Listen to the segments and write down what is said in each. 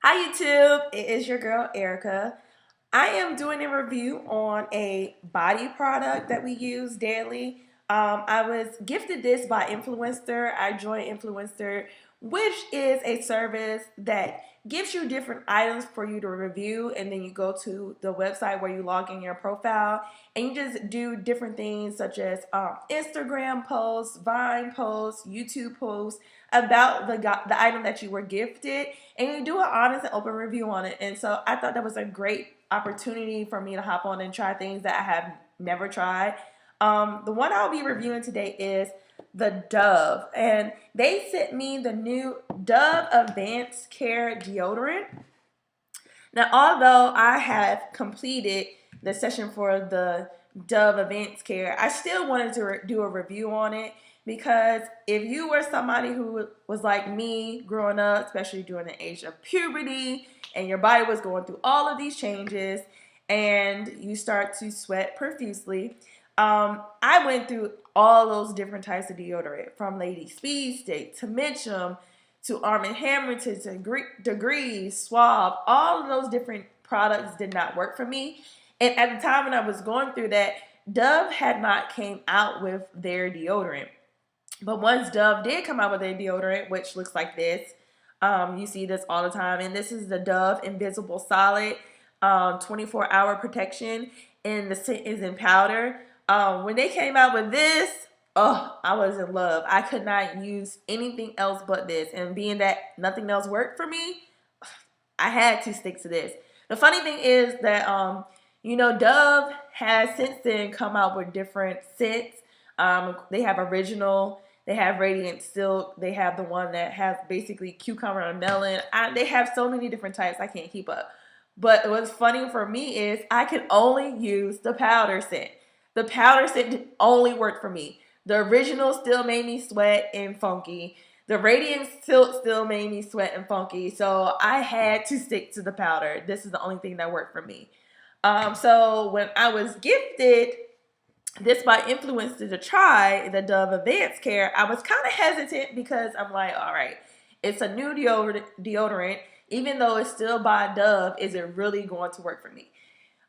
Hi YouTube, it is your girl Erica. I am doing a review on a body product that we use daily. I was gifted this by Influenster. I joined Influenster, which is a service that gives you different items for you to review, and then you go to the website where you log in your profile and you just do different things such as Instagram posts, Vine posts, YouTube posts about the item that you were gifted, and you do an honest and open review on it. And so I thought that was a great opportunity for me to hop on and try things that I have never tried. The one I'll be reviewing today is the Dove, and they sent me the new Dove Advanced Care Deodorant. Now, although I have completed the session for the Dove Advanced Care, I still wanted to do a review on it because if you were somebody who was like me growing up, especially during the age of puberty, and your body was going through all of these changes and you start to sweat profusely, I went through all those different types of deodorant, from Lady Speed Stick to Mitchum to Arm& Hammer to Degrees, Suave. All of those different products did not work for me. And at the time when I was going through that, Dove had not came out with their deodorant. But once Dove did come out with their deodorant, which looks like this, you see this all the time, and this is the Dove Invisible Solid 24-hour protection, and the scent is in powder. When they came out with this, oh, I was in love. I could not use anything else but this, and being that nothing else worked for me, I had to stick to this. The funny thing is that Dove has since then come out with different scents. They have original, they have radiant silk, they have the one that has basically cucumber and melon. They have so many different types, I can't keep up. But what's funny for me is I can only use the powder scent. The powder scent only worked for me. The original still made me sweat and funky. The radiant silk still made me sweat and funky. So I had to stick to the powder. This is the only thing that worked for me. So when I was gifted this by Influencer to try the Dove Advanced Care, I was kind of hesitant because I'm like, all right, it's a new deodorant. Even though it's still by Dove, is it really going to work for me?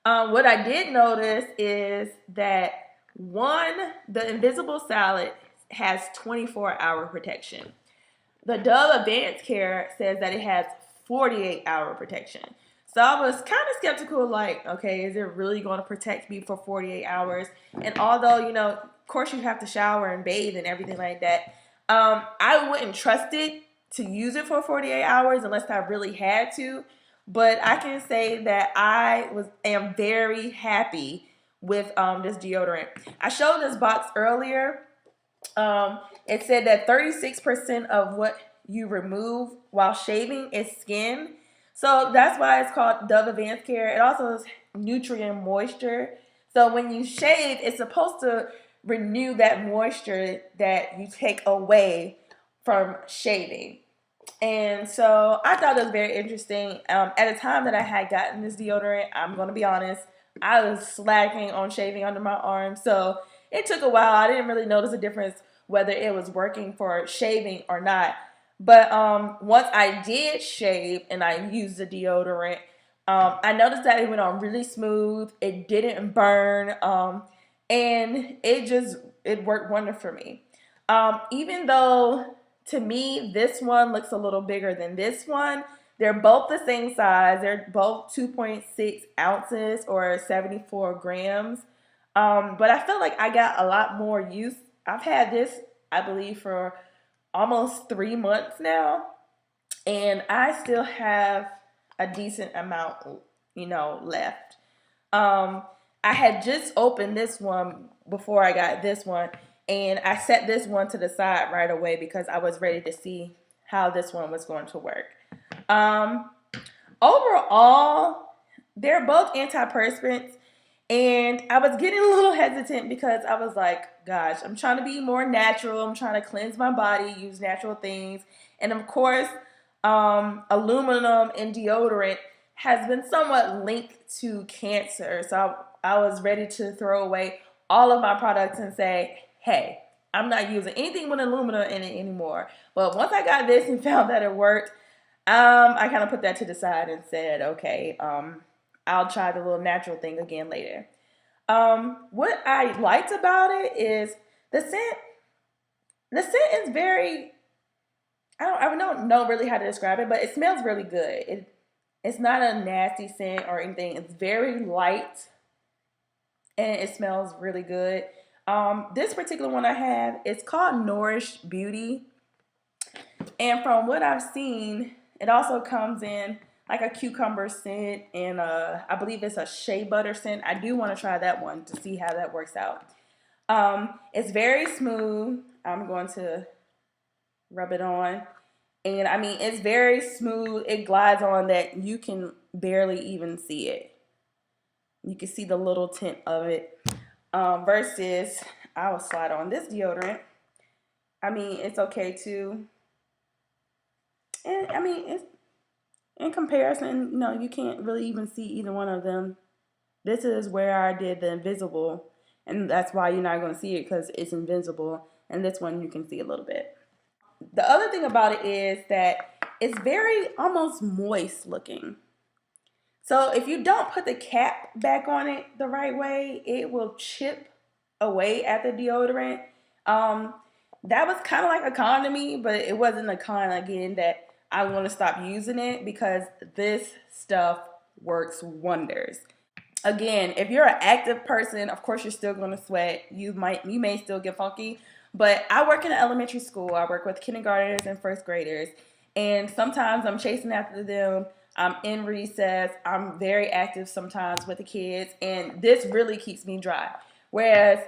What I did notice is that the Invisible Salad has 24-hour protection. The Dove Advanced Care says that it has 48-hour protection. So I was kind of skeptical, like, okay, is it really going to protect me for 48 hours? And although, of course you have to shower and bathe and everything like that, I wouldn't trust it to use it for 48 hours unless I really had to. But I can say that I am very happy with this deodorant. I showed this box earlier. It said that 36% of what you remove while shaving is skin. So that's why it's called Dove Advanced Care. It also is Nutrium moisture. So when you shave, it's supposed to renew that moisture that you take away from shaving. And so I thought it was very interesting. At the time that I had gotten this deodorant, I'm going to be honest, I was slacking on shaving under my arms. So it took a while. I didn't really notice a difference whether it was working for shaving or not. But once I did shave and I used the deodorant, I noticed that it went on really smooth. It didn't burn. And it worked wonderful for me. Even though to me this one looks a little bigger than this one, they're both the same size. They're both 2.6 ounces or 74 grams. But I feel like I got a lot more use. I've had this, I believe, for almost 3 months now, and I still have a decent amount, left. I had just opened this one before I got this one, and I set this one to the side right away because I was ready to see how this one was going to work. Overall, they're both antiperspirants, and I was getting a little hesitant because I was like, gosh, I'm trying to be more natural. I'm trying to cleanse my body, use natural things. And of course, aluminum in deodorant has been somewhat linked to cancer. So I was ready to throw away all of my products and say, hey, I'm not using anything with aluminum in it anymore. But once I got this and found that it worked, I kind of put that to the side and said, okay, I'll try the little natural thing again later. What I liked about it is the scent. The scent is very. I don't know really how to describe it, but it smells really good. It's not a nasty scent or anything. It's very light and it smells really good. This particular one I have, it's called Nourish Beauty. And from what I've seen, it also comes in like a cucumber scent and I believe it's a shea butter scent. I do want to try that one to see how that works out. It's very smooth. I'm going to rub it on. And I mean, it's very smooth. It glides on that you can barely even see it. You can see the little tint of it. Versus, I will slide on this deodorant. I mean, it's okay too. And I mean, it's in comparison, you know, you can't really even see either one of them. This is where I did the invisible, and that's why you're not going to see it because it's invisible. And this one you can see a little bit. The other thing about it is that it's very almost moist looking. So if you don't put the cap back on it the right way, it will chip away at the deodorant. That was kind of like a con to me, but it wasn't a con again that I want to stop using it because this stuff works wonders. Again, if you're an active person, of course you're still going to sweat. You may still get funky, but I work in an elementary school. I work with kindergartners and first graders, and sometimes I'm chasing after them. I'm in recess. I'm very active sometimes with the kids, and this really keeps me dry. Whereas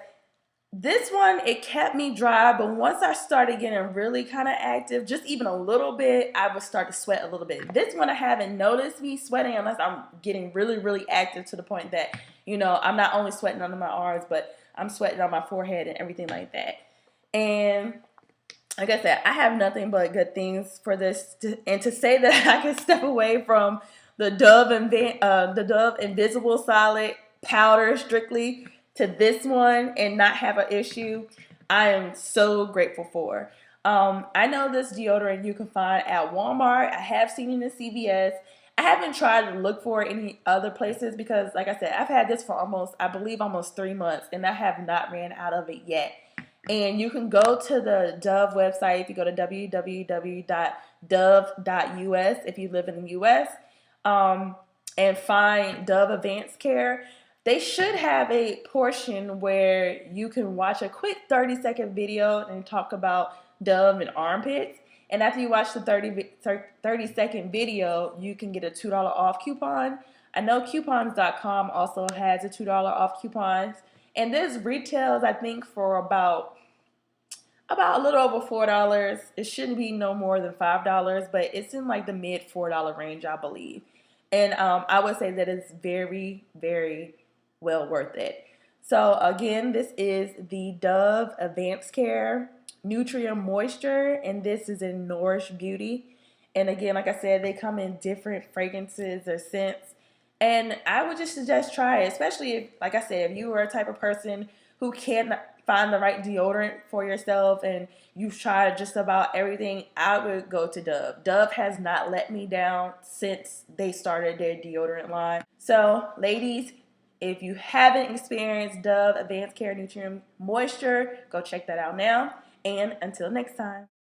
this one, it kept me dry, but once I started getting really kind of active, just even a little bit, I would start to sweat a little bit. This one, I haven't noticed me sweating unless I'm getting really, really active to the point that, you know, I'm not only sweating under my arms, but I'm sweating on my forehead and everything like that. And like I said, I have nothing but good things for this. And to say that I can step away from the Dove Invisible Solid powder strictly to this one and not have an issue, I am so grateful for. I know this deodorant you can find at Walmart. I have seen it in CVS. I haven't tried to look for it any other places because, like I said, I've had this for almost 3 months, and I have not ran out of it yet. And you can go to the Dove website if you go to www.dove.us if you live in the US, and find Dove Advanced Care. They should have a portion where you can watch a quick 30-second video and talk about Dove and armpits. And after you watch the 30-second video, you can get a $2 off coupon. I know coupons.com also has a $2 off coupons. And this retails, I think, for about a little over $4. It shouldn't be no more than $5, but it's in like the mid $4 range, I believe. And I would say that it's very, very well worth it. So again, this is the Dove Advanced Care Nutrium Moisture, and this is in Nourish Beauty. And again, like I said, they come in different fragrances or scents. And I would just suggest try it, especially if, like I said, if you are a type of person who can't find the right deodorant for yourself and you've tried just about everything, I would go to Dove. Dove has not let me down since they started their deodorant line. So, ladies, if you haven't experienced Dove Advanced Care Nutrium Moisture, go check that out now. And until next time.